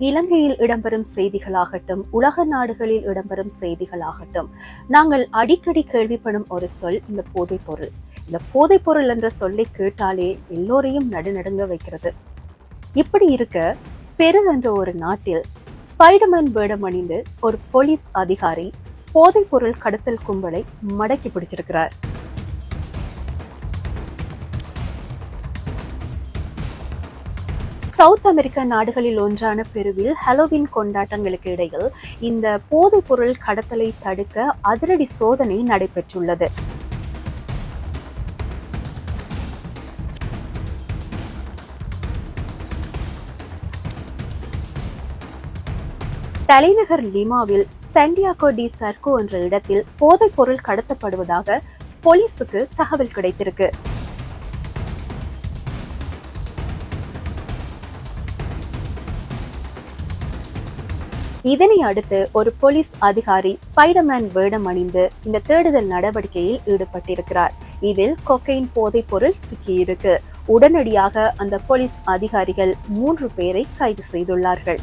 இலங்கையில் இடம்பெறும் செய்திகளாகட்டும், உலக நாடுகளில் இடம்பெறும் செய்திகளாகட்டும், நாங்கள் அடிக்கடி கேள்விப்படும் ஒரு சொல் இந்த போதைப் பொருள். இந்த போதைப் பொருள் என்ற சொல்லை கேட்டாலே எல்லோரையும் நடுநடுங்க வைக்கிறது. இப்படி இருக்க, பெரு என்ற ஒரு நாட்டில் ஸ்பைடர்மேன் வேடம் அணிந்து ஒரு போலீஸ் அதிகாரி போதைப் பொருள் கடத்தல் கும்பலை மடக்கி பிடிச்சிருக்கிறார். சவுத் அமெரிக்க நாடுகளில் ஒன்றான பெருவில் ஹாலோவீன் கொண்டாட்டங்களுக்கு இடையில் இந்த போதைப் பொருள் கடத்தலை தடுக்க அதிரடி சோதனை நடைபெற்றுள்ளது. தலைநகர் லிமாவில் சாண்டியாகோ டி சர்கோ என்ற இடத்தில் போதைப் பொருள் கடத்தப்படுவதாக போலீசுக்கு தகவல் கிடைத்திருக்கு. இதனை அடுத்து ஒரு போலீஸ் அதிகாரி ஸ்பைடர்மேன் வேடம் அணிந்து இந்த தேடுதல் நடவடிக்கையில் ஈடுபட்டிருக்கிறார். இதில் கொக்கைன் போதைப் பொருள் சிக்கியிருக்கு. உடனடியாக அந்த போலீஸ் அதிகாரிகள் 3 பேரை கைது செய்துள்ளார்கள்.